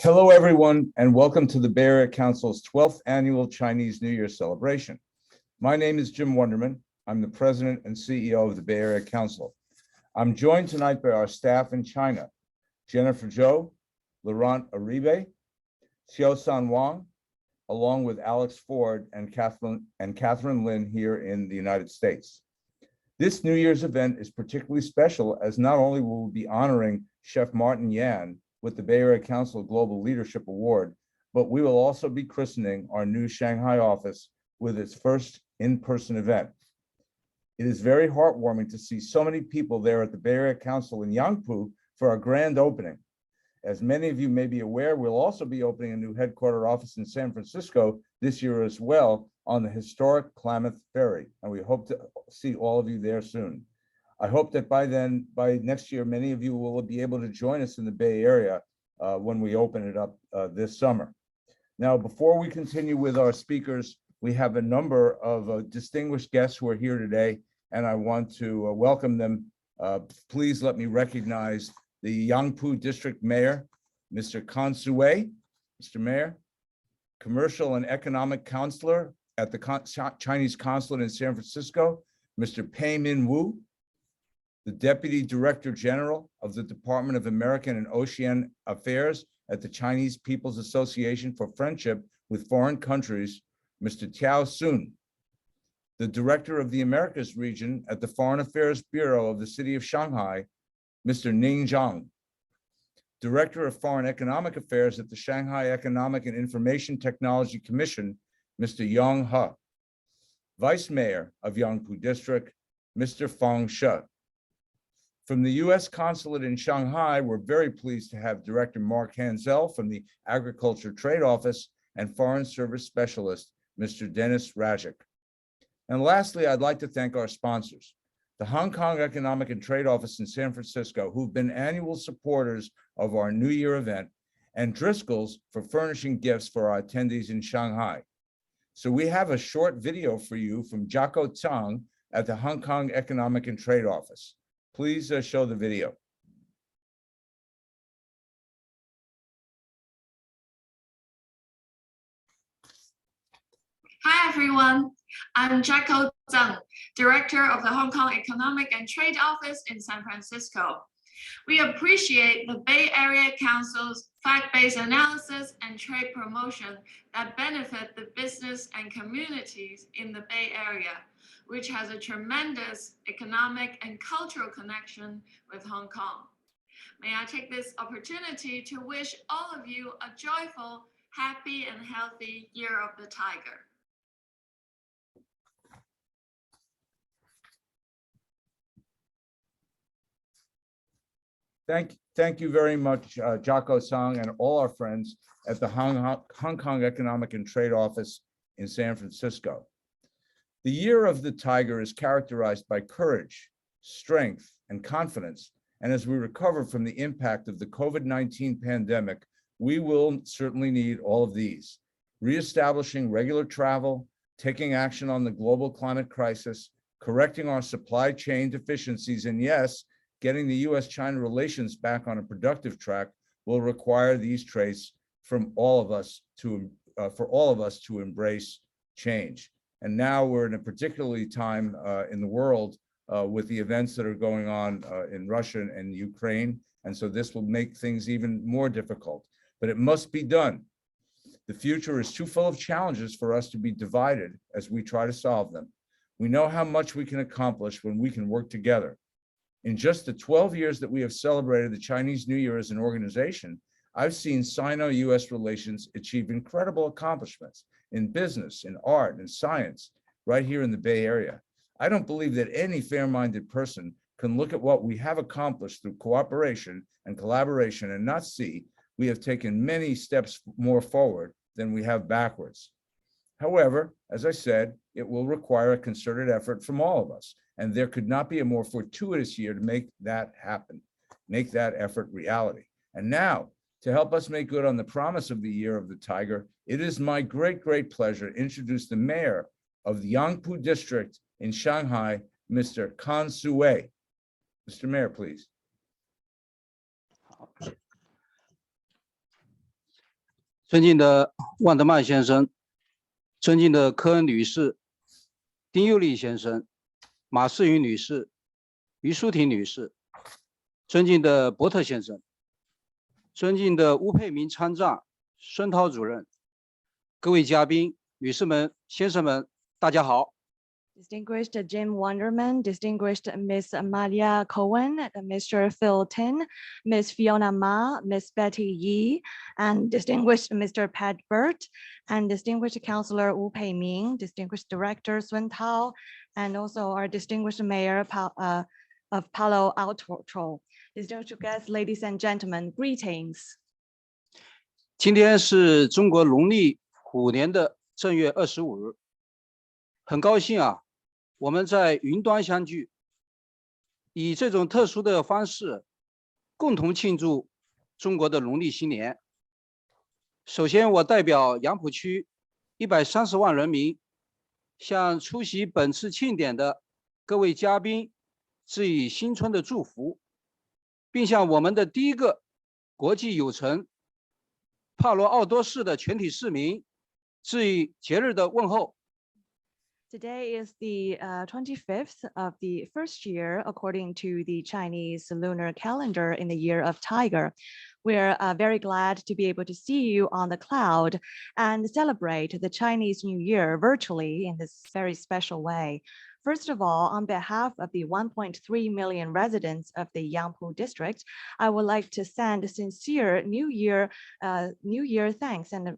Hello, everyone, and welcome to the Bay Area Council's 12th annual Chinese New Year celebration. My name is Jim Wunderman. I'm the president and CEO of the Bay Area Council. I'm joined tonight by our staff in China, Jennifer Zhou, Laurent Uribe, Xiaosan Wang, along with Alex Ford and Catherine Lin here in the United States. This New Year's event is particularly special as not only will we be honoring Chef Martin Yan with the Bay Area Council Global Leadership Award, but we will also be christening our new Shanghai office with its first in-person event. It is very heartwarming to see so many people there at the Bay Area Council in Yangpu for our grand opening. As many of you may be aware, we'll also be opening a new headquarter office in San Francisco this year as well on the historic Klamath Ferry, and we hope to see all of you there soon. I hope that by next year, many of you will be able to join us in the Bay Area when we open it up this summer. Now, before we continue with our speakers, we have a number of distinguished guests who are here today, and I want to welcome them. Please let me recognize the Yangpu District Mayor, Mr. Consulate, Mr. Mayor, Commercial and Economic Counselor at the Chinese Consulate in San Francisco, Mr. Peimin Wu, the Deputy Director General of the Department of American and Oceanic Affairs at the Chinese People's Association for Friendship with Foreign Countries, Mr. Tiao Sun, the Director of the Americas Region at the Foreign Affairs Bureau of the City of Shanghai, Mr. Ning Zhang, Director of Foreign Economic Affairs at the Shanghai Economic and Information Technology Commission, Mr. Yang He, Vice Mayor of Yangpu District, Mr. Fang She. From the U.S. Consulate in Shanghai, we're very pleased to have Director Mark Hansel from the Agriculture Trade Office and Foreign Service Specialist, Mr. Dennis Rajic. And lastly, I'd like to thank our sponsors, the Hong Kong Economic and Trade Office in San Francisco, who've been annual supporters of our New Year event, and Driscoll's for furnishing gifts for our attendees in Shanghai. So we have a short video for you from Jaco Zhang at the Hong Kong Economic and Trade Office. Please show the video. Hi, everyone. I'm Jaco Zhang, Director of the Hong Kong Economic and Trade Office in San Francisco. We appreciate the Bay Area Council's fact-based analysis and trade promotion that benefit the business and communities in the Bay Area, which has a tremendous economic and cultural connection with Hong Kong. May I take this opportunity to wish all of you a joyful, happy, and healthy Year of the Tiger. Thank you very much, Jaco Zhang, and all our friends at the Hong Kong Economic and Trade Office in San Francisco. The Year of the Tiger is characterized by courage, strength, and confidence. And as we recover from the impact of the COVID-19 pandemic, we will certainly need all of these: reestablishing regular travel, taking action on the global climate crisis, correcting our supply chain deficiencies, and yes, getting the U.S.-China relations back on a productive track will require these traits from all of us to embrace change. And now we're in a particularly time in the world with the events that are going on in Russia and Ukraine. And so this will make things even more difficult, but it must be done. The future is too full of challenges for us to be divided as we try to solve them. We know how much we can accomplish when we can work together. In just the 12 years that we have celebrated the Chinese New Year as an organization, I've seen Sino-US relations achieve incredible accomplishments in business, in art, and science, right here in the Bay Area. I don't believe that any fair-minded person can look at what we have accomplished through cooperation and collaboration and not see we have taken many steps more forward than we have backwards. However, as I said, it will require a concerted effort from all of us, and there could not be a more fortuitous year to make that happen, make that effort reality. And now, to help us make good on the promise of the Year of the Tiger, it is my great, great pleasure to introduce the mayor of the Yangpu District in Shanghai, Mr. Consulate. Mr. Mayor, please. 尊敬的万德曼先生，尊敬的科恩女士、丁佑利先生、马世云女士、于淑婷女士，尊敬的伯特先生，尊敬的邬佩明参赞、孙涛主任，各位嘉宾、女士们、先生们，大家好。Distinguished Jim Wunderman, distinguished Miss Amalia Cohen, Mr. Phil Tin, Miss Fiona Ma, Miss Betty Yi, and distinguished Mr. Pat Burt, and distinguished Consular Wu Peimin, distinguished Director Sun Tao, and also our distinguished Mayor of Palo, Alto. Distinguished guests, ladies and gentlemen, greetings. 今天是中国农历虎年的正月25日，很高兴啊，我们在云端相聚，以这种特殊的方式共同庆祝中国的农历新年。首先，我代表杨浦区130万人民，向出席本次庆典的各位嘉宾致以新春的祝福，并向我们的第一个国际友城帕罗奥多市的全体市民致以节日的问候。Today is the 25th of the first year according to the Chinese lunar calendar in the year of Tiger. We're very glad to be able to see you on the cloud and celebrate the Chinese New Year virtually in this very special way. First of all, on behalf of the 1.3 million residents of the Yangpu district, I would like to send sincere New Year thanks and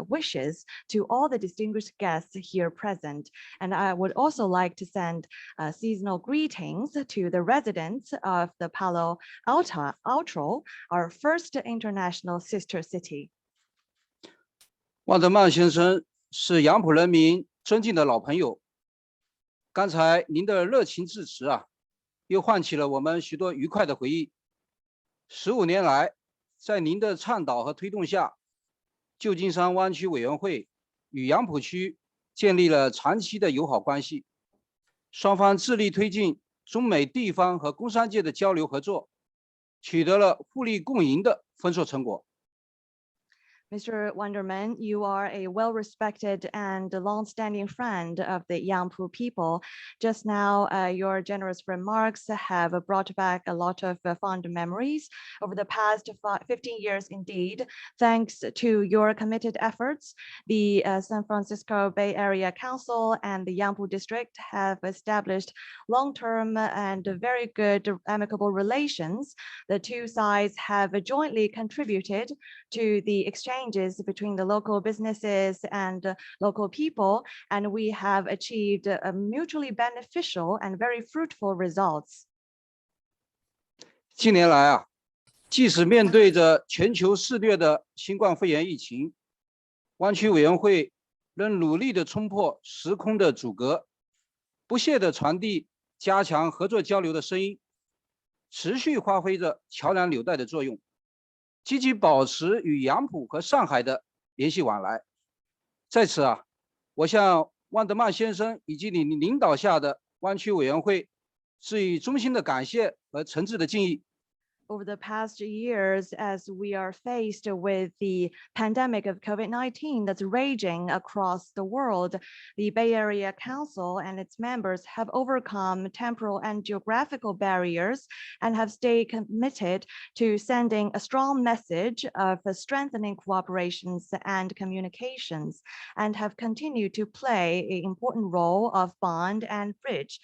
wishes to all the distinguished guests here present. And I would also like to send seasonal greetings to the residents of the Palo Alto, our first international sister city. 万德曼先生是杨浦人民尊敬的老朋友。刚才您的热情致辞啊，又唤起了我们许多愉快的回忆。15年来，在您的倡导和推动下，旧金山湾区委员会与杨浦区建立了长期的友好关系，双方致力推进中美地方和工商界的交流合作，取得了互利共赢的丰硕成果。Mr. Wunderman, you are a well-respected and long-standing friend of the Yangpu people. Just now, your generous remarks have brought back a lot of fond memories over the past 15 years indeed. Thanks to your committed efforts, the San Francisco Bay Area Council and the Yangpu district have established long-term and very good amicable relations. The two sides have jointly contributed to the exchanges between the local businesses and local people, and we have achieved mutually beneficial and very fruitful results. 近年来啊，即使面对着全球肆虐的新冠肺炎疫情，湾区委员会仍努力地冲破时空的阻隔，不懈地传递加强合作交流的声音，持续发挥着桥梁纽带的作用。积极保持与杨浦和上海的联系往来。在此啊，我向万德曼先生以及你领导下的湾区委员会致以衷心的感谢和诚挚的敬意。Over the past years, as we are faced with the pandemic of COVID-19 that's raging across the world, the Bay Area Council and its members have overcome temporal and geographical barriers and have stayed committed to sending a strong message of strengthening cooperations and communications, and have continued to play an important role of bond and bridge.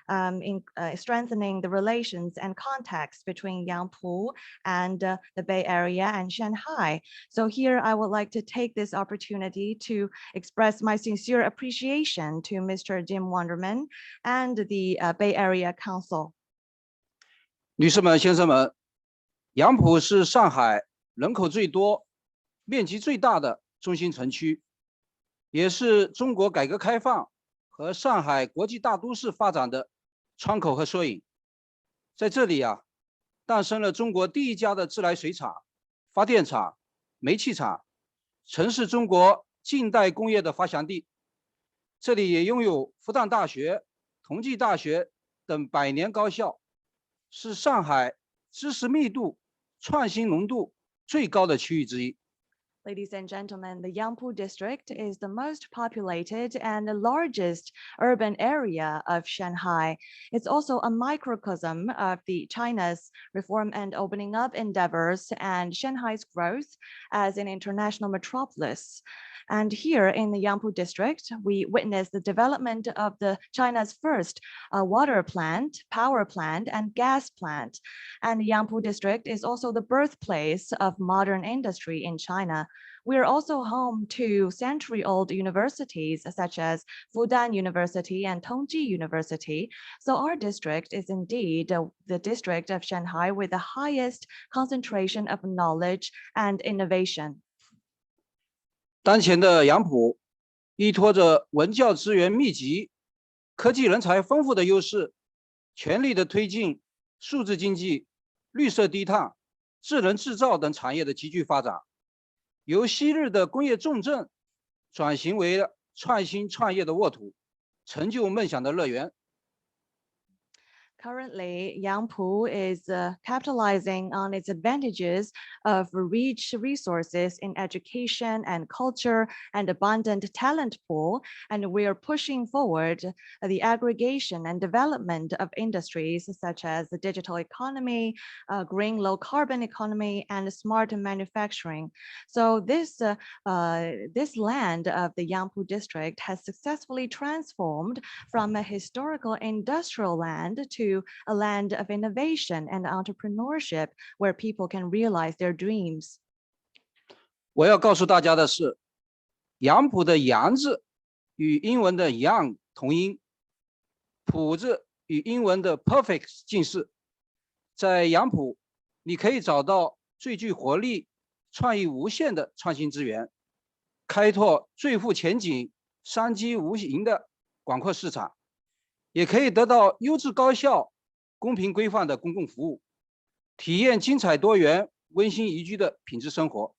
In strengthening the relations and contacts between Yangpu and the Bay Area and Shanghai. So here I would like to take this opportunity to express my sincere appreciation to Mr. Jim Wunderman and the Bay Area Council. 女士们、先生们，杨浦是上海人口最多、面积最大的中心城区，也是中国改革开放和上海国际大都市发展的窗口和缩影。在这里啊，诞生了中国第一家的自来水厂、发电厂、煤气厂，曾是中国近代工业的发祥地。这里也拥有复旦大学、同济大学等百年高校，是上海知识密度、创新浓度最高的区域之一。Ladies and gentlemen, the Yangpu district is the most populated and the largest urban area of Shanghai. It's also a microcosm of the China's reform and opening up endeavors and Shanghai's growth as an international metropolis. And here in the Yangpu district, we witnessed the development of the China's first water plant, power plant, and gas plant. And the Yangpu district is also the birthplace of modern industry in China. We are also home to century-old universities such as Fudan University and Tongji University. So our district is indeed the district of Shanghai with the highest concentration of knowledge and innovation. 当前的杨浦依托着文教资源密集、科技人才丰富的优势，全力的推进数字经济、绿色低碳、智能制造等产业的急剧发展，由昔日的工业重镇转型为创新创业的沃土，成就梦想的乐园。 Currently, Yangpu is capitalizing on its advantages of rich resources in education and culture and abundant talent pool, and we are pushing forward the aggregation and development of industries such as the digital economy, green low carbon economy, and smart manufacturing. So this land of the Yangpu district has successfully transformed from a historical industrial land to a land of innovation and entrepreneurship where people can realize their dreams. 我要告诉大家的是，杨浦的“杨”字与英文的 young 同音，浦字与英文的 perfect 近似。在杨浦，你可以找到最具活力、创意无限的创新资源，开拓最富前景、商机无垠的广阔市场，也可以得到优质高效、公平规范的公共服务，体验精彩多元、温馨宜居的品质生活。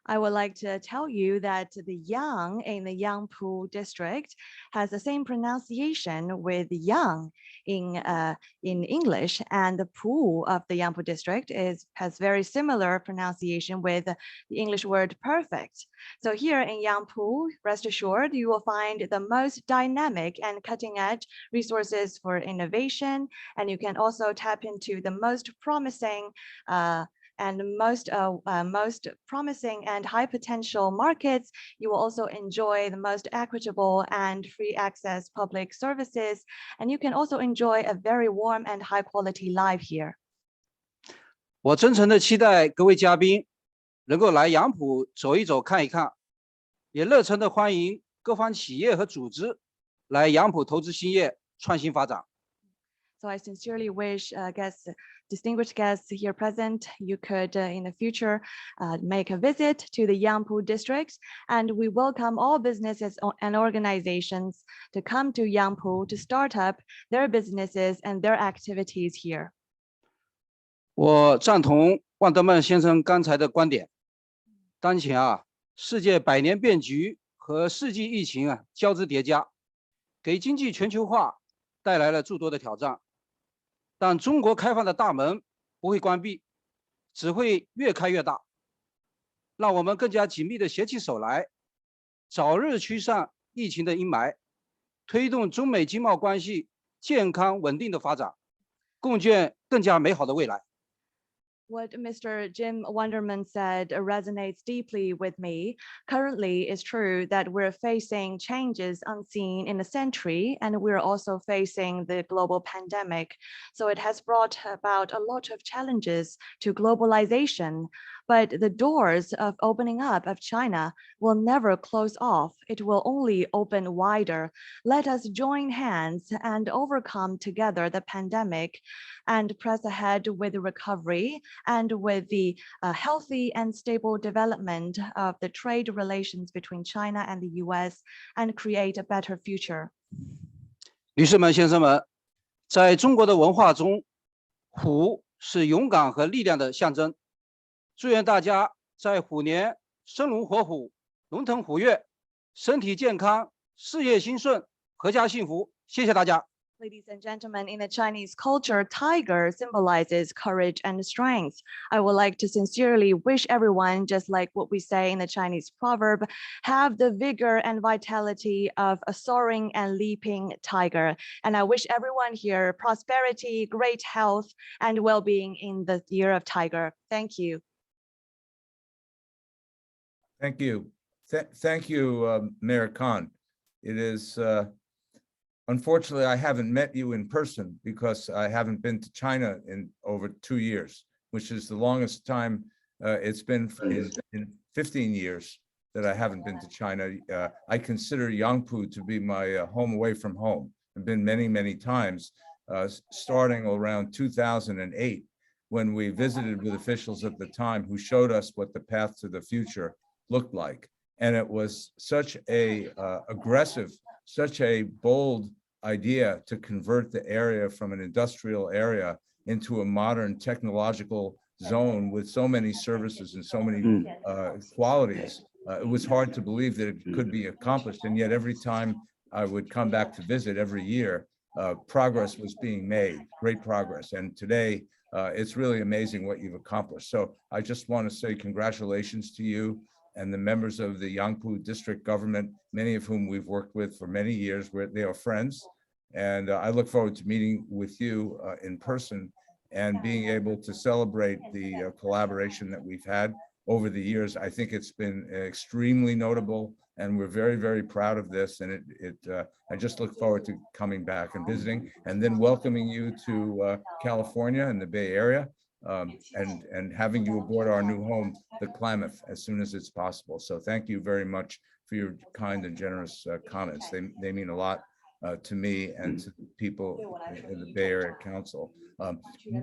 I would like to tell you that the yang in the Yangpu district has the same pronunciation with yang in English, and the pu of the Yangpu district has very similar pronunciation with the English word perfect. So here in Yangpu, rest assured, you will find the most dynamic and cutting-edge resources for innovation, and you can also tap into the most promising most promising and high potential markets. You will also enjoy the most equitable and free access public services, and you can also enjoy a very warm and high quality life here. 我真诚的期待各位嘉宾能够来杨浦走一走、看一看，也热忱的欢迎各方企业和组织来杨浦投资兴业、创新发展。 So I sincerely wish distinguished guests here present, you could in the future make a visit to the Yangpu district, and we welcome all businesses and organizations to come to Yangpu to start up their businesses and their activities here. 我赞同万德曼先生刚才的观点。当前世界百年变局和世纪疫情交织叠加，给经济全球化带来了诸多的挑战。 但中国开放的大门不会关闭，只会越开越大。让我们更加紧密的携起手来，早日驱散疫情的阴霾，推动中美经贸关系健康稳定的发展，共建更加美好的未来。 What Mr. Jim Wunderman said resonates deeply with me. Currently, it's true that we're facing changes unseen in a century, and we're also facing the global pandemic. So it has brought about a lot of challenges to globalization. But the doors of opening up of China will never close off. It will only open wider. Let us join hands and overcome together the pandemic and press ahead with recovery and with the healthy and stable development of the trade relations between China and the US and create a better future. 女士们、先生们，在中国的文化中，虎是勇敢和力量的象征。祝愿大家在虎年生龙活虎、龙腾虎跃，身体健康、事业兴顺、阖家幸福。谢谢大家。Ladies and gentlemen, in the Chinese culture, tiger symbolizes courage and strength. I would like to sincerely wish everyone, just like what we say in the Chinese proverb, have the vigor and vitality of a soaring and leaping tiger. And I wish everyone here prosperity, great health, and well-being in the year of tiger. Thank you. Thank you. Thank you, Mayor Khan. It is, unfortunately, I haven't met you in person because I haven't been to China in over 2 years, which is the longest time it's been in 15 years that I haven't been to China. I consider Yangpu to be my home away from home. I've been many, many times, starting around 2008, when we visited with officials at the time who showed us what the path to the future looked like. And it was such a aggressive, such a bold idea to convert the area from an industrial area into a modern technological zone with so many services and so many qualities. It was hard to believe that it could be accomplished. And yet every time I would come back to visit every year, progress was being made, great progress. And today, it's really amazing what you've accomplished. So I just want to say congratulations to you and the members of the Yangpu district government, many of whom we've worked with for many years, where they are friends. And I look forward to meeting with you in person and being able to celebrate the collaboration that we've had over the years. I think it's been extremely notable, and we're very, very proud of this. And I just look forward to coming back and visiting, and then welcoming you to California and the Bay Area, and having you aboard our new home, the Klamath, as soon as it's possible. So thank you very much for your kind and generous comments. They mean a lot to me and to the people in the Bay Area Council.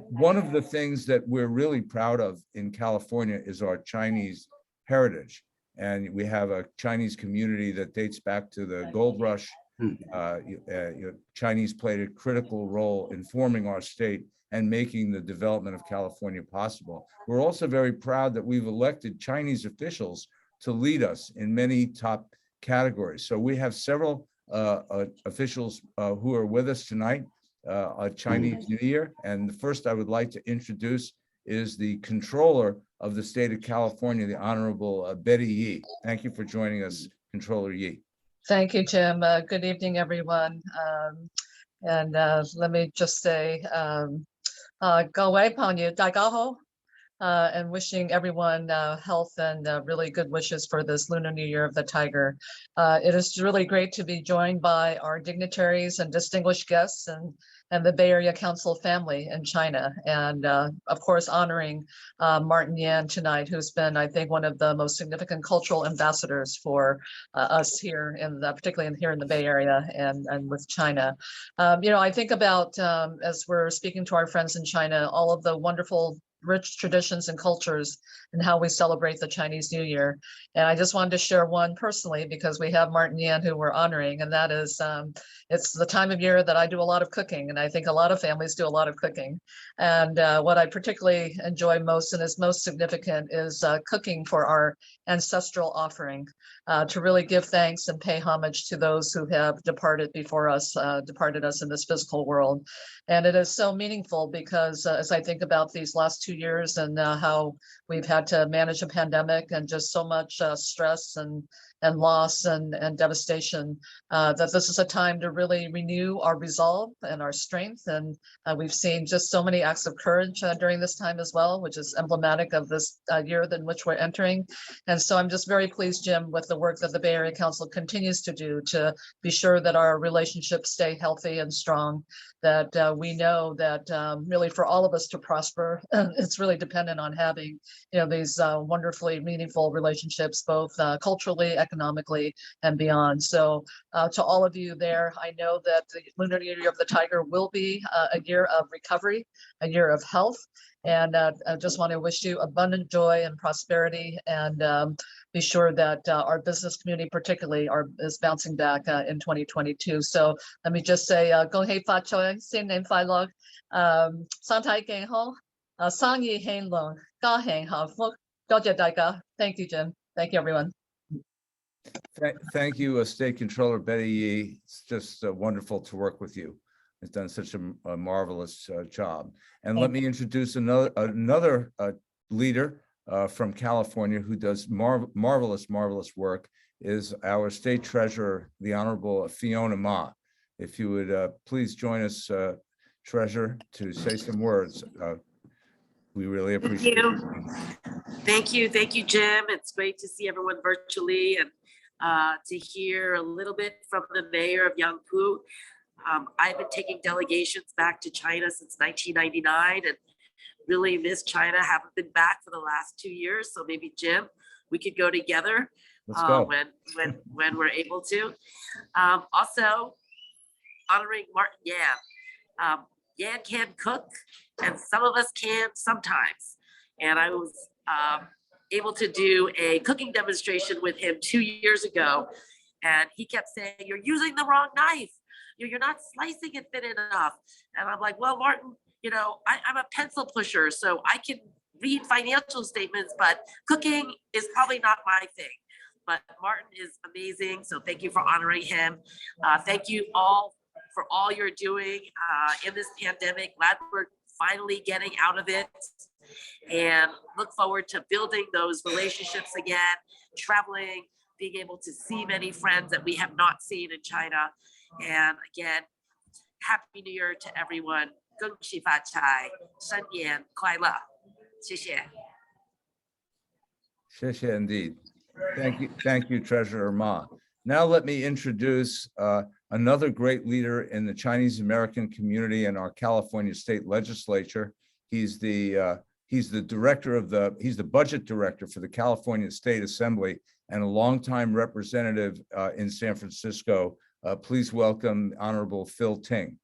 One of the things that we're really proud of in California is our Chinese heritage. And we have a Chinese community that dates back to the gold rush. Chinese played a critical role in forming our state and making the development of California possible. We're also very proud that we've elected Chinese officials to lead us in many top categories. So we have several officials who are with us tonight on Chinese New Year. And the first I would like to introduce is the Controller of the state of California, the Honorable Betty Yee. Thank you for joining us, Controller Yee. Thank you, Jim. Good evening, everyone. Let me just say, 各位朋友，大家好, and wishing everyone health and really good wishes for this Lunar New Year of the Tiger. It is really great to be joined by our dignitaries and distinguished guests and the Bay Area Council family in China. And of course, honoring Martin Yan tonight, who's been, I think, one of the most significant cultural ambassadors for us here, particularly here in the Bay Area and with China. I think about, as we're speaking to our friends in China, all of the wonderful rich traditions and cultures and how we celebrate the Chinese New Year. And I just wanted to share one personally, because we have Martin Yan who we're honoring, and that is, it's the time of year that I do a lot of cooking, and I think a lot of families do a lot of cooking. And what I particularly enjoy most and is most significant is cooking for our ancestral offering, to really give thanks and pay homage to those who have departed before us, departed us in this physical world. And it is so meaningful because as I think about these last 2 years and how we've had to manage a pandemic and just so much stress and loss and devastation, that this is a time to really renew our resolve and our strength. And we've seen just so many acts of courage during this time as well, which is emblematic of this year in which we're entering. And so I'm just very pleased, Jim, with the work that the Bay Area Council continues to do to be sure that our relationships stay healthy and strong, that we know that really for all of us to prosper, it's really dependent on having these wonderfully meaningful relationships, both culturally, economically, and beyond. So to all of you there, I know that the Lunar New Year of the Tiger will be a year of recovery, a year of health. And I just want to wish you abundant joy and prosperity, and be sure that our business community particularly is bouncing back in 2022. So let me just say, 恭喜發財，新年快樂，身體健康，生意興隆，家庭幸福。多謝大家. Thank you, Jim. Thank you, everyone. Thank you, State Controller Betty Yee. It's just wonderful to work with you. has done such a marvelous job. And let me introduce another leader from California who does marvelous work, is our State Treasurer, the Honorable Fiona Ma. If you would please join us, Treasurer, to say some words. We really appreciate it. Thank you, Jim. It's great to see everyone virtually and to hear a little bit from the mayor of Yangpu. I've been taking delegations back to China since 1999 and really miss China. Haven't been back for the last 2 years, so maybe Jim, we could go together when we're able to. Also, honoring Martin Yan. Yan can cook, and some of us can sometimes. And I was able to do a cooking demonstration with him 2 years ago, and he kept saying, "You're using the wrong knife. You're not slicing it thin enough." And I'm like, "Well, Martin, you know, I'm a pencil pusher, so I can read financial statements, but cooking is probably not my thing." But Martin is amazing, so thank you for honoring him. Thank you all for all you're doing in this pandemic. Glad we're finally getting out of it, and look forward to building those relationships again, traveling, being able to see many friends that we have not seen in China. And again, Happy New Year to everyone. 恭喜发财，新年快乐，谢谢。谢谢 indeed. Thank you, Treasurer Ma. Now let me introduce another great leader in the Chinese American community in our California State Legislature. He's the budget director for the California State Assembly and a longtime representative in San Francisco. Please welcome Honorable Phil Ting.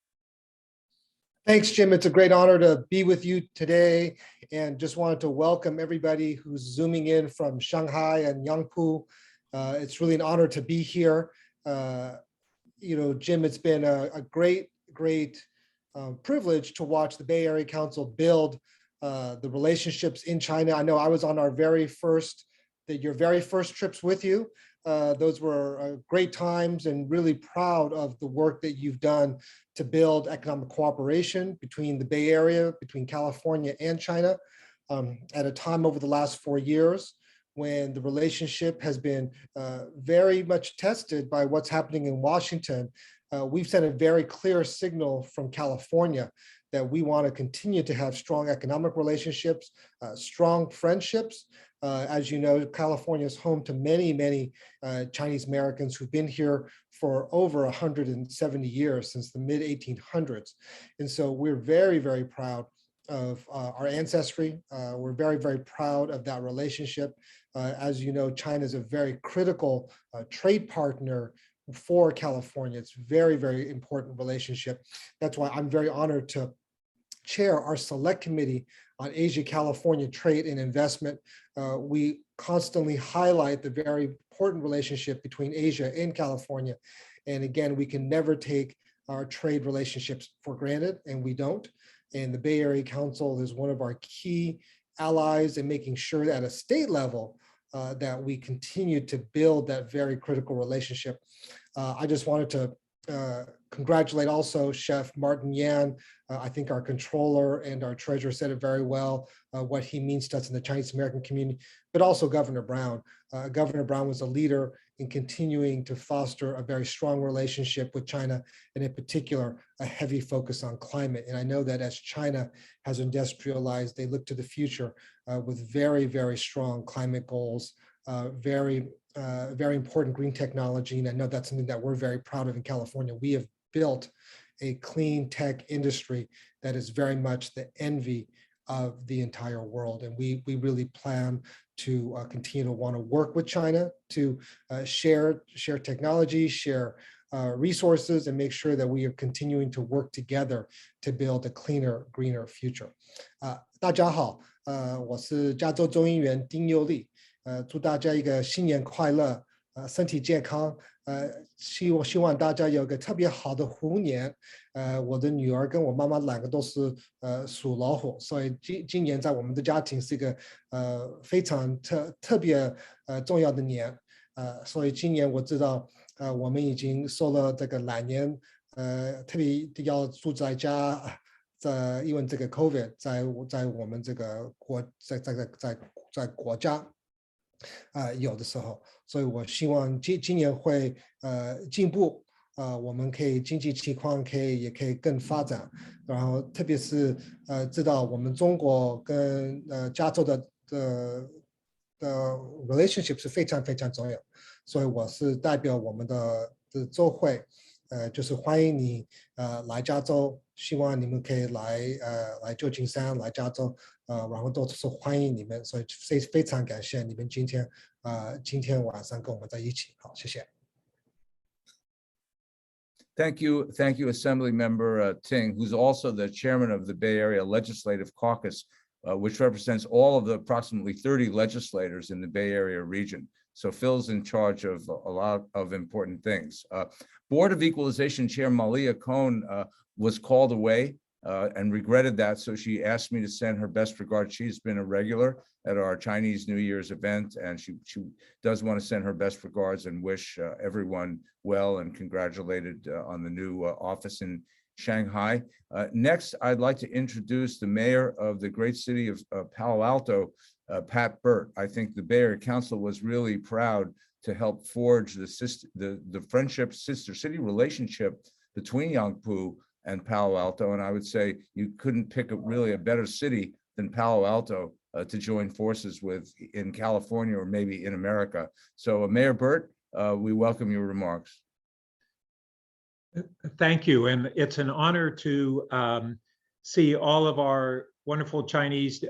Thanks, Jim. It's a great honor to be with you today, and just wanted to welcome everybody who's zooming in from Shanghai and Yangpu. It's really an honor to be here. You know, Jim, it's been a great privilege to watch the Bay Area Council build the relationships in China. I know I was on your very first trips with you. Those were great times, and really proud of the work that you've done to build economic cooperation between the Bay Area, between California and China, at a time over the last 4 years when the relationship has been very much tested by what's happening in Washington. We've sent a very clear signal from California that we want to continue to have strong economic relationships, strong friendships. As you know, California is home to many Chinese Americans who've been here for over 170 years, since the mid-1800s. And so we're very proud of our ancestry. We're very proud of that relationship. As you know, China is a very critical trade partner for California. It's very important relationship. That's why I'm very honored to chair our select committee on Asia-California trade and investment. We constantly highlight the very important relationship between Asia and California. And again, we can never take our trade relationships for granted, and we don't. And the Bay Area Council is one of our key allies in making sure that at a state level that we continue to build that very critical relationship. I just wanted to congratulate also Chef Martin Yan. I think our controller and our treasurer said it very well, what he means to us in the Chinese American community, but also Governor Brown. Governor Brown was a leader in continuing to foster a very strong relationship with China, and in particular, a heavy focus on climate. And I know that as China has industrialized, they look to the future with very strong climate goals, very important green technology. And I know that's something that we're very proud of in California. We have built a clean tech industry that is very much the envy of the entire world. And we really plan to continue to want to work with China to share technology, share resources, and make sure that we are continuing to work together to build a cleaner, greener future. 大家好，我是加州众议员丁佑利，祝大家一个新年快乐，身体健康，希望大家有个特别好的虎年。我的女儿跟我妈妈两个都是属老虎，所以今年在我们的家庭是一个非常特别重要的年。所以今年我知道我们已经受了这个来年特别要住在家，因为这个 COVID 在我们这个在国家有的时候，所以我希望今年会进步，我们可以经济情况也可以更发展，然后特别是知道我们中国跟加州的relationship 是非常非常重要，所以我是代表我们的州会，就是欢迎你来加州，希望你们可以来旧金山来加州，然后都是欢迎你们，所以非常感谢你们今天晚上跟我们在一起，好，谢谢。Thank you, Assemblymember Ting, who's also the chairman of the Bay Area Legislative Caucus, which represents all of the approximately 30 legislators in the Bay Area region. So Phil's in charge of a lot of important things. Board of Equalization Chair Malia Cohn was called away and regretted that, so she asked me to send her best regards. She's been a regular at our Chinese New Year's event, and she does want to send her best regards and wish everyone well and congratulated on the new office in Shanghai. Next, I'd like to introduce the mayor of the great city of Palo Alto, Pat Burt. I think the Bay Area Council was really proud to help forge the friendship, sister city relationship between Yangpu and Palo Alto. And I would say you couldn't pick really a better city than Palo Alto to join forces with in California or maybe in America. So Mayor Burt, we welcome your remarks. Thank you. And it's an honor to see all of our wonderful Chinese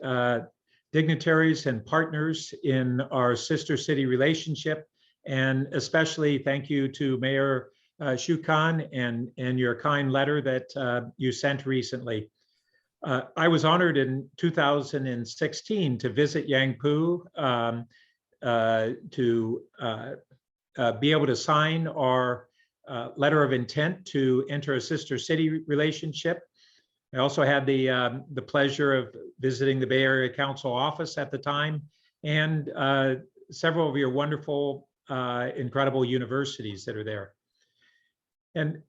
dignitaries and partners in our sister city relationship. And especially thank you to Mayor Xu Kan and your kind letter that you sent recently. I was honored in 2016 to visit Yangpu to be able to sign our letter of intent to enter a sister city relationship. I also had the pleasure of visiting the Bay Area Council office at the time and several of your wonderful, incredible universities that are there. And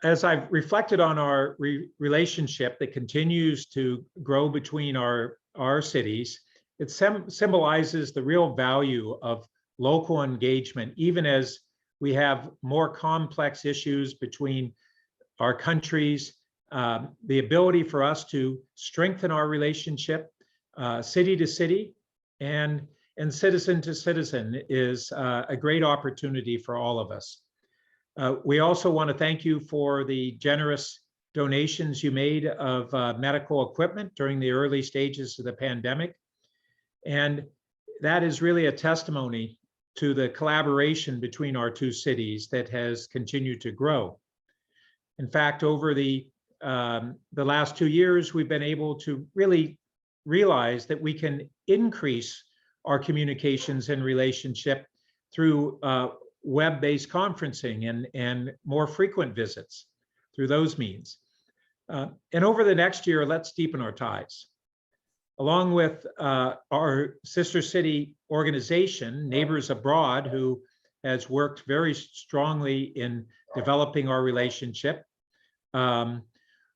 as I've reflected on our relationship that continues to grow between our cities, it symbolizes the real value of local engagement, even as we have more complex issues between our countries. The ability for us to strengthen our relationship city to city and citizen to citizen is a great opportunity for all of us. We also want to thank you for the generous donations you made of medical equipment during the early stages of the pandemic. And that is really a testimony to the collaboration between our two cities that has continued to grow. In fact, over the last 2 years, we've been able to really realize that we can increase our communications and relationship through web-based conferencing and more frequent visits through those means. And over the next year, let's deepen our ties. Along with our sister city organization, Neighbors Abroad, who has worked very strongly in developing our relationship,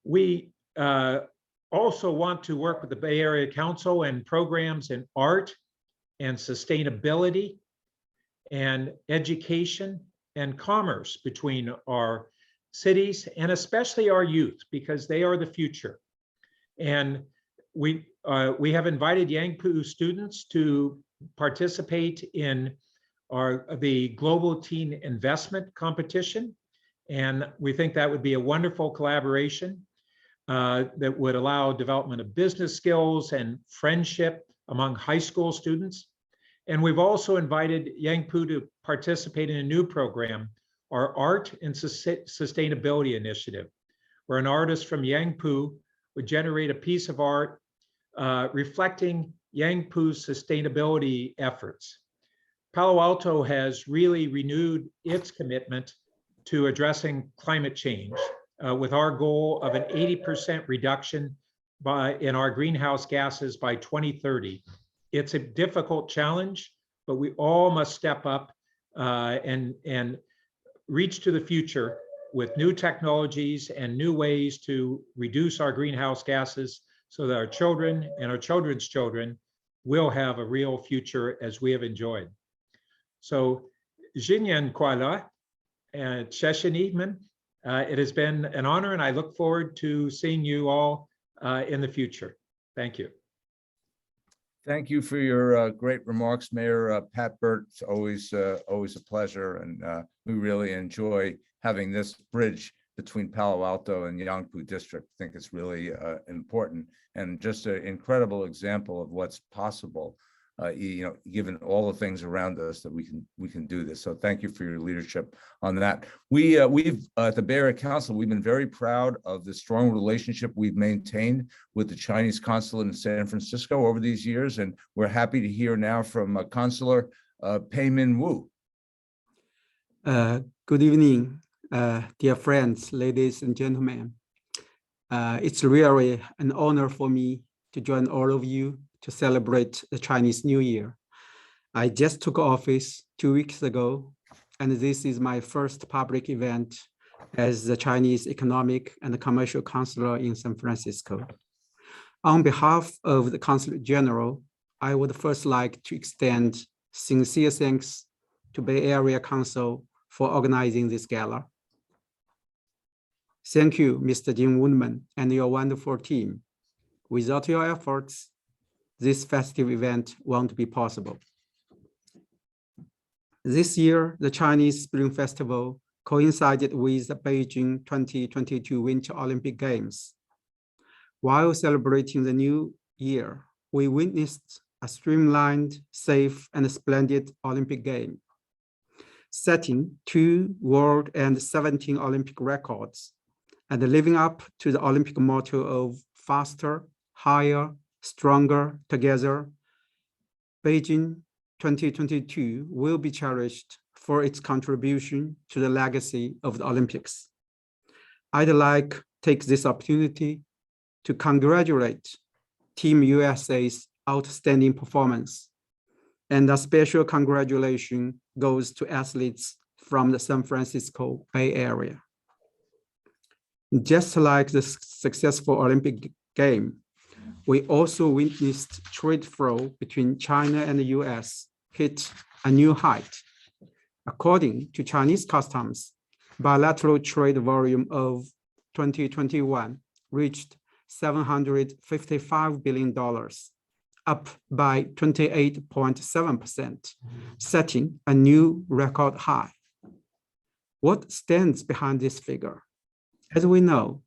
we also want to work with the Bay Area Council and programs in art and sustainability and education and commerce between our cities, and especially our youth, because they are the future. And we have invited Yangpu students to participate in the Global Teen Investment Competition. And we think that would be a wonderful collaboration that would allow development of business skills and friendship among high school students. And we've also invited Yangpu to participate in a new program, our Art and Sustainability Initiative, where an artist from Yangpu would generate a piece of art reflecting Yangpu's sustainability efforts. Palo Alto has really renewed its commitment to addressing climate change with our goal of an 80% reduction in our greenhouse gases by 2030. It's a difficult challenge, but we all must step up and reach to the future with new technologies and new ways to reduce our greenhouse gases so that our children and our children's children will have a real future as we have enjoyed. So, Jinyan Kuala and Sheshanitman, it has been an honor, and I look forward to seeing you all in the future. Thank you. Thank you for your great remarks, Mayor Pat Burt. It's always a pleasure, and we really enjoy having this bridge between Palo Alto and Yangpu district. I think it's really important and just an incredible example of what's possible. Given all the things around us that we can do this. So thank you for your leadership on that. We've at the Bay Area Council, we've been very proud of the strong relationship we've maintained with the Chinese Consulate in San Francisco over these years, and we're happy to hear now from Consular Peimin Wu. Good evening, dear friends, ladies and gentlemen. It's really an honor for me to join all of you to celebrate the Chinese New Year. I just took office 2 weeks ago, and this is my first public event as the Chinese Economic and Commercial Consular in San Francisco. On behalf of the Consulate General, I would first like to extend sincere thanks to Bay Area Council for organizing this gala. Thank you, Mr. Wunderman, and your wonderful team. Without your efforts, this festive event won't be possible. This year, the Chinese Spring Festival coincided with the Beijing 2022 Winter Olympic Games. While celebrating the new year, we witnessed a streamlined, safe, and splendid Olympic game, setting 2 world and 17 Olympic records, and living up to the Olympic motto of faster, higher, stronger together. Beijing 2022 will be cherished for its contribution to the legacy of the Olympics. I'd like to take this opportunity to congratulate Team USA's outstanding performance, and a special congratulation goes to athletes from the San Francisco Bay Area. Just like the successful Olympic game, we also witnessed trade flow between China and the US hit a new height. According to Chinese customs, bilateral trade volume of 2021 reached $755 billion, up by 28.7%, setting a new record high. What stands behind this figure? As we know,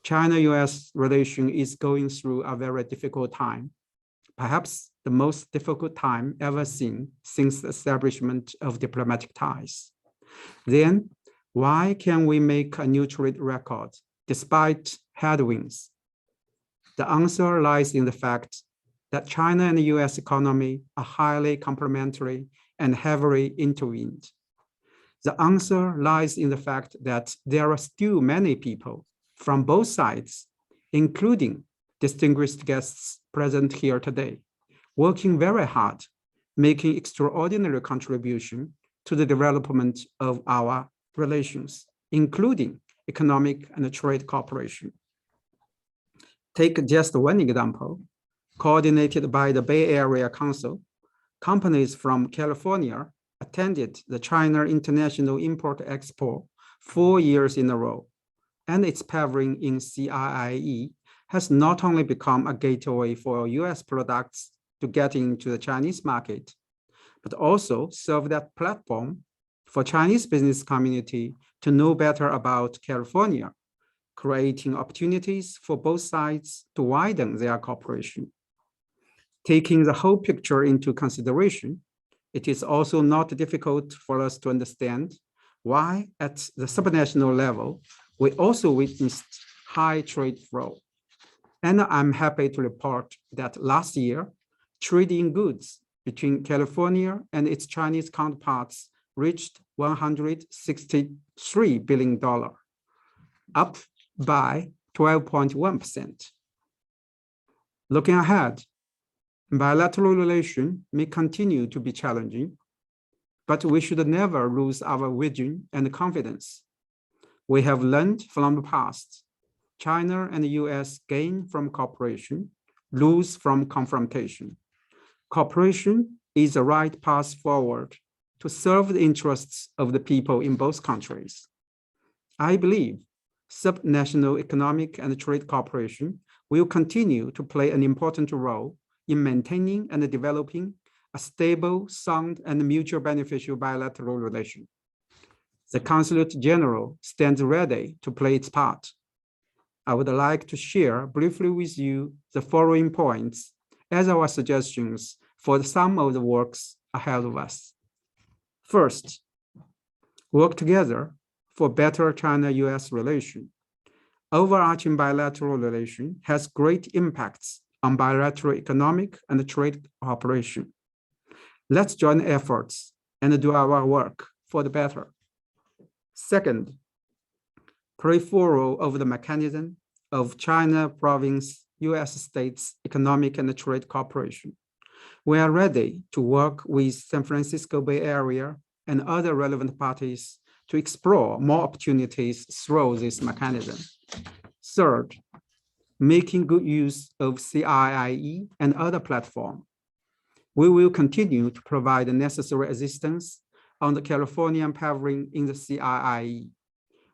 China-US relation is going through a very difficult time, perhaps the most difficult time ever seen since the establishment of diplomatic ties. Then, why can we make a new trade record despite headwinds? The answer lies in the fact that China and the US economy are highly complementary and heavily intertwined. The answer lies in the fact that there are still many people from both sides, including distinguished guests present here today, working very hard, making extraordinary contribution to the development of our relations, including economic and trade cooperation. Take just one example. Coordinated by the Bay Area Council, companies from California attended the China International Import-Expo 4 years in a row, and its pavilion in CIIE has not only become a gateway for US products to get into the Chinese market, but also serve that platform for Chinese business community to know better about California, creating opportunities for both sides to widen their cooperation. Taking the whole picture into consideration, it is also not difficult for us to understand why at the subnational level, we also witnessed high trade flow. And I'm happy to report that last year, trade in goods between California and its Chinese counterparts reached $163 billion, up by 12.1%. Looking ahead, bilateral relations may continue to be challenging, but we should never lose our vision and confidence. We have learned from the past. China and the US gain from cooperation, lose from confrontation. Cooperation is the right path forward to serve the interests of the people in both countries. I believe subnational economic and trade cooperation will continue to play an important role in maintaining and developing a stable, sound, and mutual beneficial bilateral relation. The Consulate General stands ready to play its part. I would like to share briefly with you the following points as our suggestions for some of the works ahead of us. First, work together for better China-US relation. Overarching bilateral relation has great impacts on bilateral economic and trade cooperation. Let's join efforts and do our work for the better. Second, peripheral of the mechanism of China province US states economic and trade cooperation. We are ready to work with San Francisco Bay Area and other relevant parties to explore more opportunities through this mechanism. Third, making good use of CIIE and other platforms. We will continue to provide the necessary assistance on the Californian pavilion in the CIIE.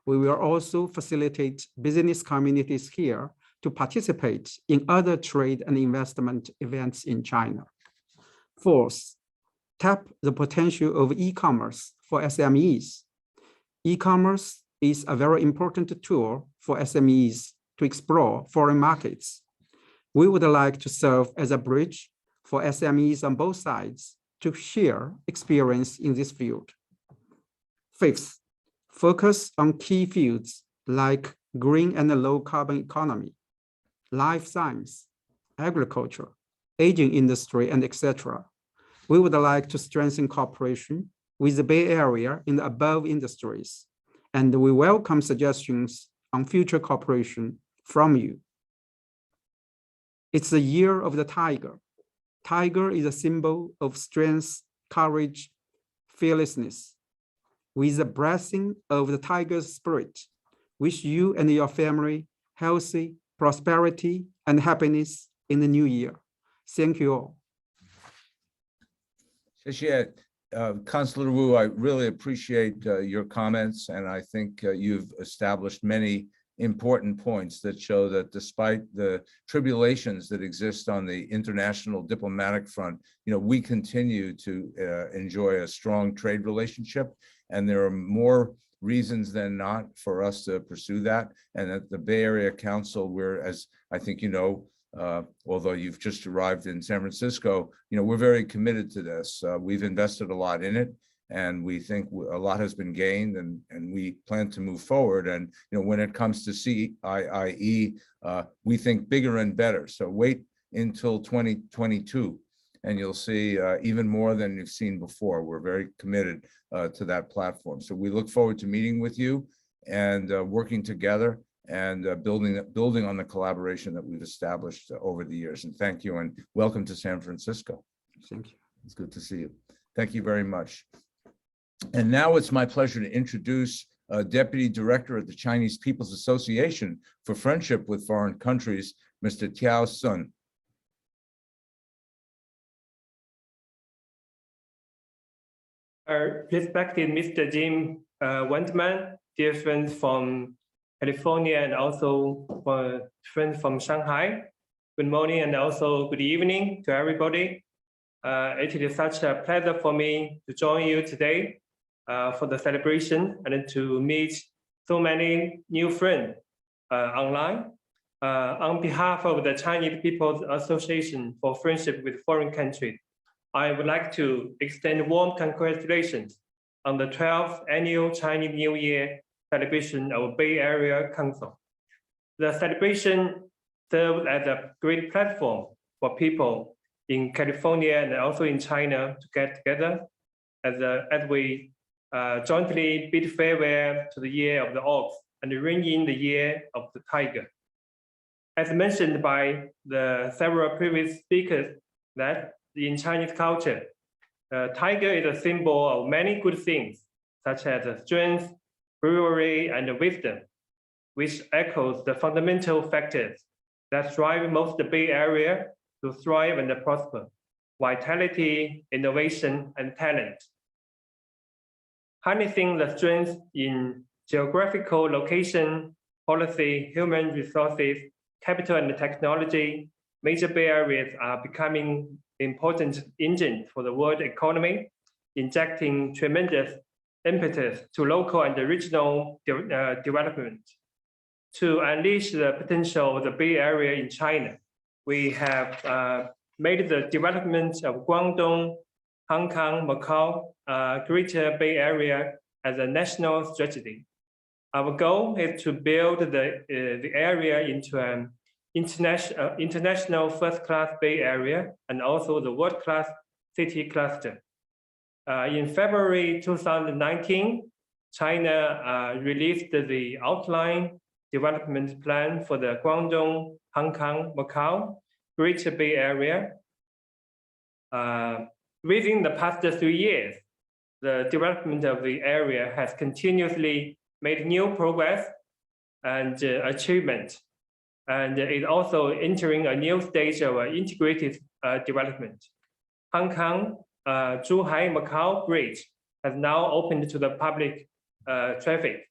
We will also facilitate business communities here to participate in other trade and investment events in China. Fourth, tap the potential of e-commerce for SMEs. E-commerce is a very important tool for SMEs to explore foreign markets. We would like to serve as a bridge for SMEs on both sides to share experience in this field. Fifth, focus on key fields like green and low carbon economy, life science, agriculture, aging industry, and etc. We would like to strengthen cooperation with the Bay Area in the above industries, and we welcome suggestions on future cooperation from you. It's the year of the tiger. Tiger is a symbol of strength, courage, fearlessness. With the blessing of the tiger's spirit, wish you and your family healthy, prosperity, and happiness in the new year. Thank you all. 谢谢 Consular Wu, I really appreciate your comments, and I think you've established many important points that show that despite the tribulations that exist on the international diplomatic front, we continue to enjoy a strong trade relationship, and there are more reasons than not for us to pursue that. And at the Bay Area Council, we're, as I think although you've just arrived in San Francisco, we're very committed to this. We've invested a lot in it, and we think a lot has been gained, and we plan to move forward. And when it comes to CIIE, we think bigger and better. So wait until 2022, and you'll see even more than you've seen before. We're very committed to that platform. So we look forward to meeting with you and working together and building on the collaboration that we've established over the years. And thank you, and welcome to San Francisco. Thank you. It's good to see you. Thank you very much. And now it's my pleasure to introduce Deputy Director at the Chinese People's Association for Friendship with Foreign Countries, Mr. Tiao Sun. Respected Mr. Jim Wunderman, dear friends from California and also friends from Shanghai. Good morning and also good evening to everybody. It is such a pleasure for me to join you today for the celebration and to meet so many new friends online. On behalf of the Chinese People's Association for Friendship with Foreign Countries, I would like to extend warm congratulations on the 12th annual Chinese New Year celebration of Bay Area Council. The celebration serves as a great platform for people in California and also in China to get together as we jointly bid farewell to the year of the ox and ring in the year of the tiger. As mentioned by the several previous speakers, that in Chinese culture, tiger is a symbol of many good things, such as strength, bravery, and wisdom, which echoes the fundamental factors that drive most the Bay Area to thrive and prosper: vitality, innovation, and talent. Harnessing the strength in geographical location, policy, human resources, capital, and technology, major Bay Areas are becoming important engine for the world economy, injecting tremendous impetus to local and regional development. To unleash the potential of the Bay Area in China, we have made the development of Guangdong, Hong Kong, Macau, Greater Bay Area as a national strategy. Our goal is to build the area into an international first-class Bay Area and also the world-class city cluster. In February 2019, China released the outline development plan for the Guangdong, Hong Kong, Macau, Greater Bay Area. Within the past 3 years, the development of the area has continuously made new progress and achievement, and is also entering a new stage of integrated development. Hong Kong, Zhuhai Macau Bridge has now opened to the public traffic.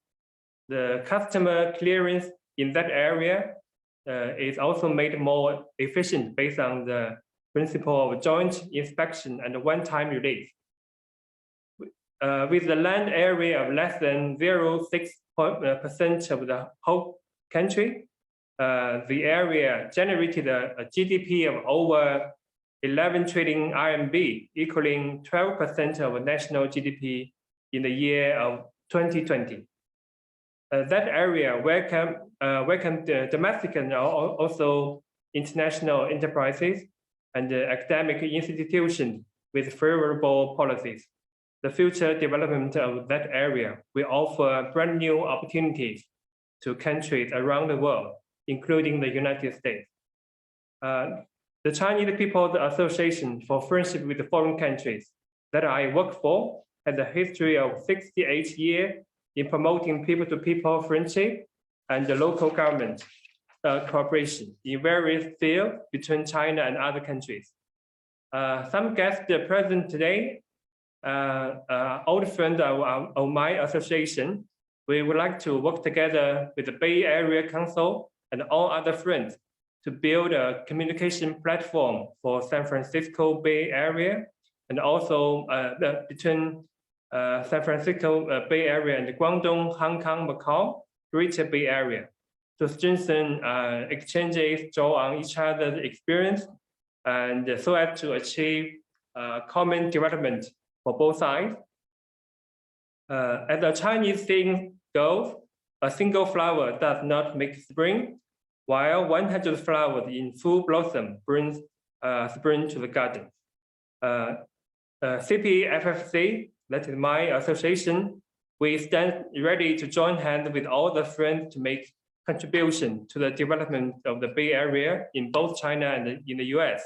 The customer clearance in that area is also made more efficient based on the principle of joint inspection and one-time release. With the land area of less than 0.6% of the whole country, the area generated a GDP of over 11 trillion RMB, equaling 12% of national GDP in the year of 2020. That area welcomed domestic and also international enterprises and academic institutions with favorable policies. The future development of that area will offer brand new opportunities to countries around the world, including the United States. The Chinese People's Association for Friendship with Foreign Countries that I work for has a history of 68 years in promoting people-to-people friendship and the local government cooperation in various fields between China and other countries. Some guests present today, old friends of my association. We would like to work together with the Bay Area Council and all other friends to build a communication platform for San Francisco Bay Area and also between San Francisco Bay Area and Guangdong, Hong Kong, Macau, Greater Bay Area to strengthen exchanges, draw on each other's experience, and so as to achieve common development for both sides. As the Chinese saying goes, a single flower does not make spring, while 100 flowers in full blossom brings spring to the garden. CPFFC, that is my association, we stand ready to join hands with all the friends to make contribution to the development of the Bay Area in both China and in the US,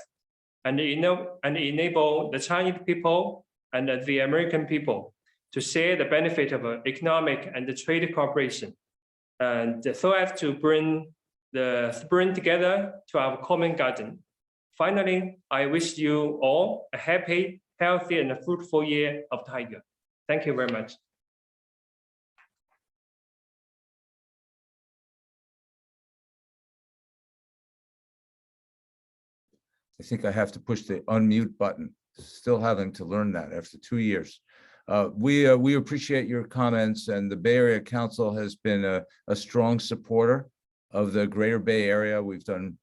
and enable the Chinese people and the American people to share the benefit of economic and trade cooperation, and so as to bring the spring together to our common garden. Finally, I wish you all a happy, healthy, and fruitful year of Tiger. Thank you very much. I think I have to push the unmute button. Still having to learn that after 2 years. We appreciate your comments, and the Bay Area Council has been a strong supporter of the Greater Bay Area. We've done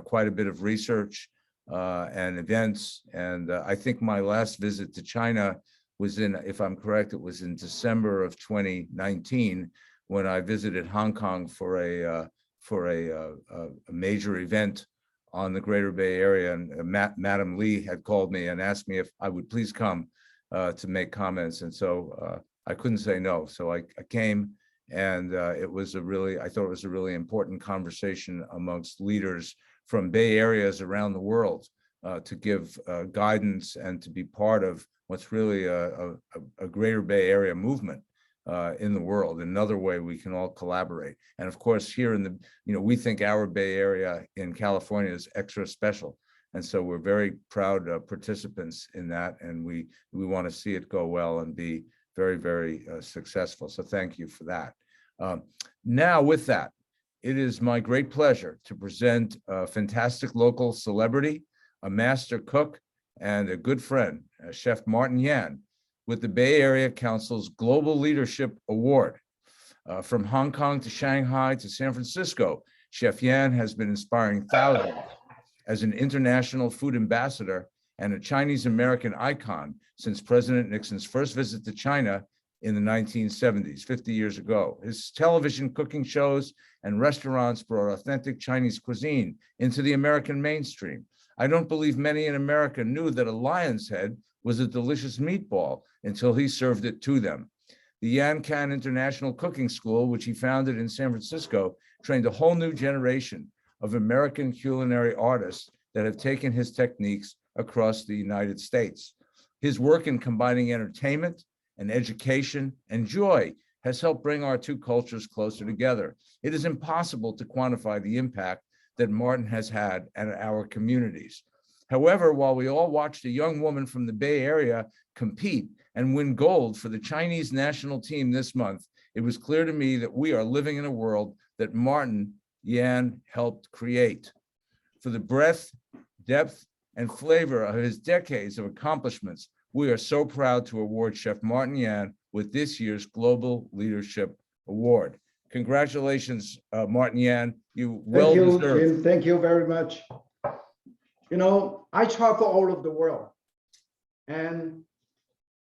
quite a bit of research and events, and I think my last visit to China was in, if I'm correct, it was in December of 2019 when I visited Hong Kong for a major event on the Greater Bay Area, and Madam Lee had called me and asked me if I would please come to make comments, and so I couldn't say no. So I came, and it was I thought it was a really important conversation amongst leaders from Bay Areas around the world to give guidance and to be part of what's really a Greater Bay Area movement in the world. Another way we can all collaborate. And of course, here in the, we think our Bay Area in California is extra special. And so we're very proud participants in that. And we want to see it go well and be very, very successful. So thank you for that. Now with that, it is my great pleasure to present a fantastic local celebrity, a master cook, and a good friend, Chef Martin Yan, with the Bay Area Council's Global Leadership Award. From Hong Kong to Shanghai to San Francisco, Chef Yan has been inspiring thousands as an international food ambassador and a Chinese-American icon since President Nixon's first visit to China in the 1970s, 50 years ago. His television cooking shows and restaurants brought authentic Chinese cuisine into the American mainstream. I don't believe many in America knew that a lion's head was a delicious meatball until he served it to them. The Yan Can International Cooking School, which he founded in San Francisco, trained a whole new generation of American culinary artists that have taken his techniques across the United States. His work in combining entertainment and education and joy has helped bring our two cultures closer together. It is impossible to quantify the impact that Martin has had on our communities. However, while we all watched a young woman from the Bay Area compete and win gold for the Chinese national team this month, it was clear to me that we are living in a world that Martin Yan helped create. For the breadth, depth, and flavor of his decades of accomplishments, we are so proud to award Chef Martin Yan with this year's Global Leadership Award. Congratulations, Martin Yan. You well deserved. Jim. Thank you very much. I travel all over the world, and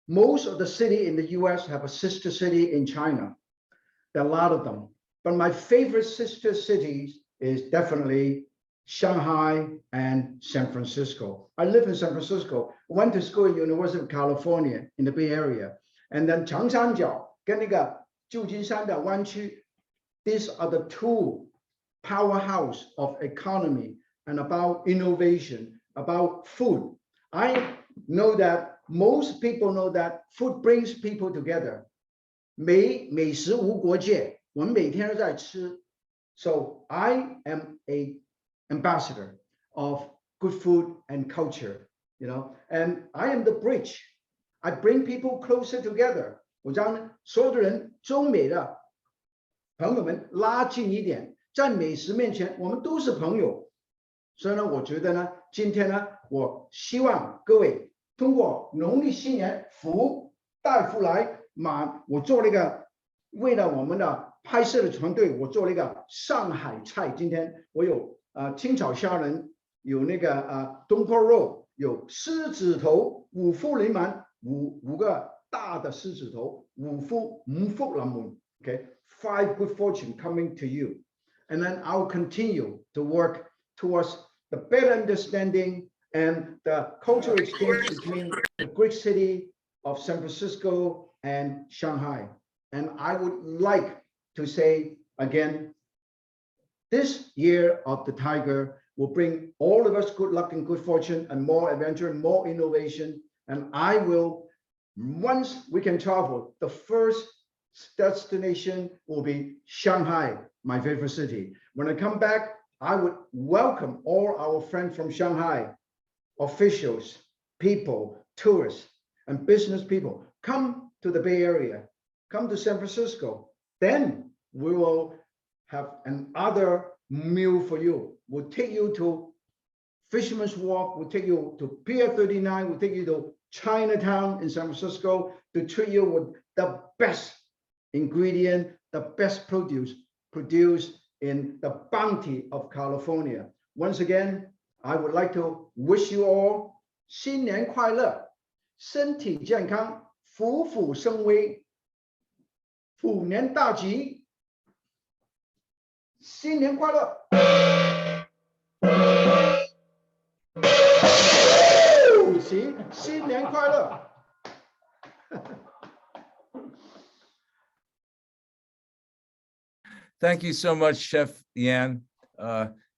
most of the city in the US have a sister city in China. There are a lot of them, but my favorite sister cities is definitely Shanghai and San Francisco. I live in San Francisco, went to school at University of California in the Bay Area, and then 长三角跟那个旧金山的湾区, these are the two powerhouse of economy and about innovation, about food. I know that most people know that food brings people together. 美食无国界，我们每天都在吃。So I am a ambassador of good food and culture, and I am the bridge. I bring people closer together. 我将所有的人，中美的朋友们拉近一点，在美食面前，我们都是朋友。所以呢，我觉得呢，今天呢，我希望各位通过农历新年福带福来，我做了一个，为了我们的拍摄的团队，我做了一个上海菜。今天我有清炒虾仁，有那个东坡肉，有狮子头，五福临门，五个大的狮子头，五福临門。Okay, 5 good fortune coming to you, and then I'll continue to work towards the better understanding and the cultural exchange between the great city of San Francisco and Shanghai. And I would like to say again, this year of the Tiger will bring all of us good luck and good fortune and more adventure and more innovation. And I will, once we can travel, the first destination will be Shanghai, my favorite city. When I come back, I would welcome all our friends from Shanghai, officials, people, tourists, and business people. Come to the Bay Area, come to San Francisco. Then we will have another meal for you. We'll take you to Fisherman's Wharf, we'll take you to Pier 39, we'll take you to Chinatown in San Francisco to treat you with the best ingredient, the best produce produced in the bounty of California. Once again, I would like to wish you all 新年快乐，身体健康，虎虎生威，虎年大吉，新年快乐！行，新年快乐！Thank you so much, Chef Yan.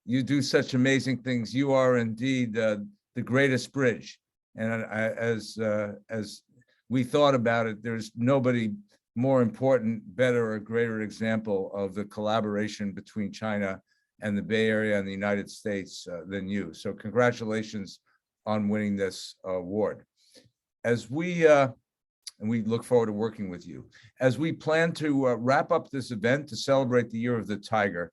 You do such amazing things. You are indeed the greatest bridge. And as we thought about it, there's nobody more important, better, or greater example of the collaboration between China and the Bay Area and the United States than you. So congratulations on winning this award. As we, and we look forward to working with you. As we plan to wrap up this event to celebrate the Year of the Tiger,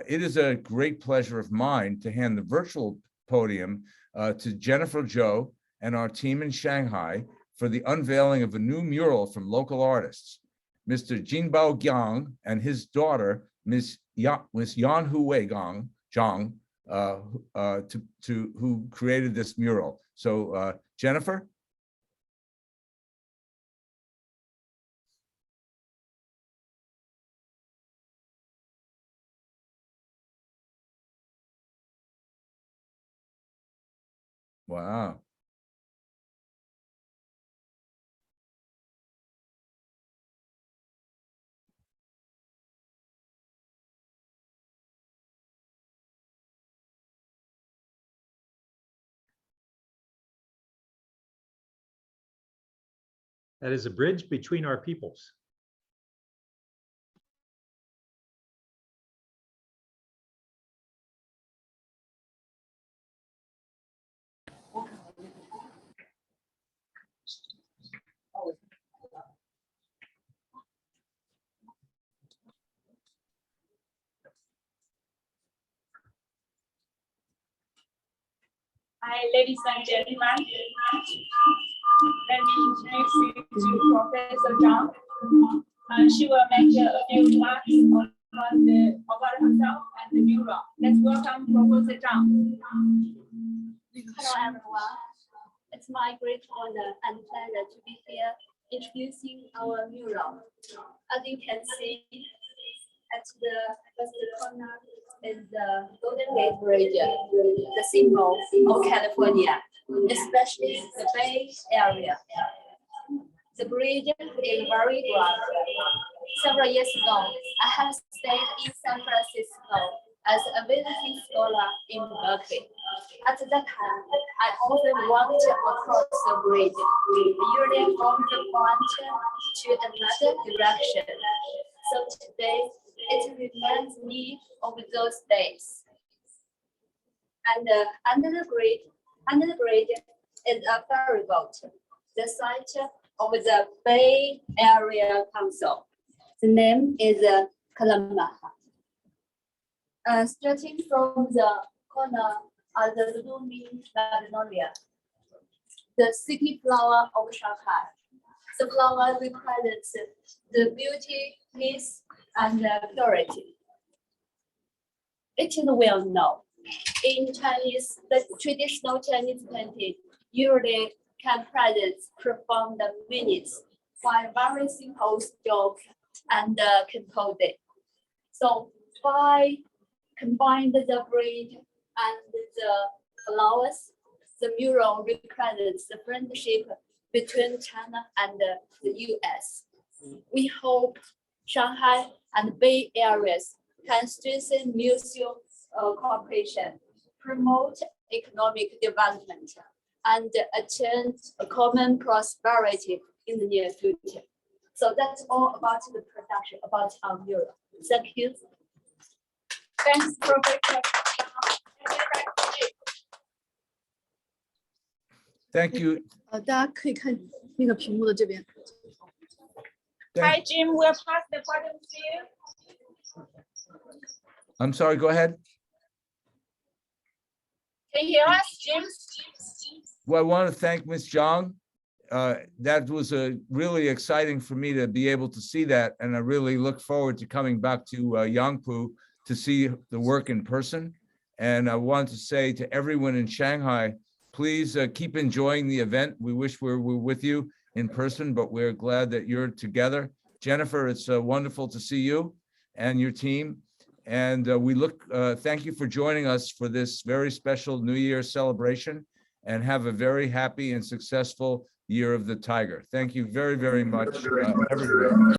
it is a great pleasure of mine to hand the virtual podium to Jennifer Zhou and our team in Shanghai for the unveiling of a new mural from local artists, Mr. Jinbao Jiang and his daughter, Ms. Yanhu Zhang, who created this mural. So Jennifer? Wow. That is a bridge between our peoples. Hi, ladies and gentlemen. Let me introduce you to Professor Zhang. She will make a few remarks about herself and the mural. Let's welcome Professor Zhang. Hello, everyone. It's my great honor and pleasure to be here introducing our mural. As you can see, at the first corner is the Golden Gate Bridge, the symbol of California, especially the Bay Area. The bridge is very grand. Several years ago, I have stayed in San Francisco as a visiting scholar in Berkeley. At that time, I often walked across the bridge, usually from the point to another direction. So today, it reminds me of those days. And under the bridge is a ferry boat, the site of the Bay Area Council. The name is Kalamaha. Starting from the corner are the blooming magnolia, the city flower of Shanghai. The flower represents the beauty, peace, and purity. It is well known. In Chinese, the traditional Chinese painting usually can present profound meanings by very simple strokes and composing. So by combining the bridge and the flowers, the mural represents the friendship between China and the US. We hope Shanghai and Bay Areas can strengthen mutual cooperation, promote economic development, and attain a common prosperity in the near future. So that's all about the production, about our mural. Thank you. Thanks, Professor. Thank you. 大家可以看那个屏幕的这边。Hi, Jim. We'll pass the podium to you. I'm sorry, go ahead. Can you hear us, Jim? Well, I want to thank Ms. Zhang. That was really exciting for me to be able to see that. And I really look forward to coming back to Yangpu to see the work in person. And I want to say to everyone in Shanghai, please keep enjoying the event. We wish we were with you in person, but we're glad that you're together. Jennifer, it's wonderful to see you and your team. And thank you for joining us for this very special New Year celebration, and have a very happy and successful Year of the Tiger. Thank you very, very much, everyone.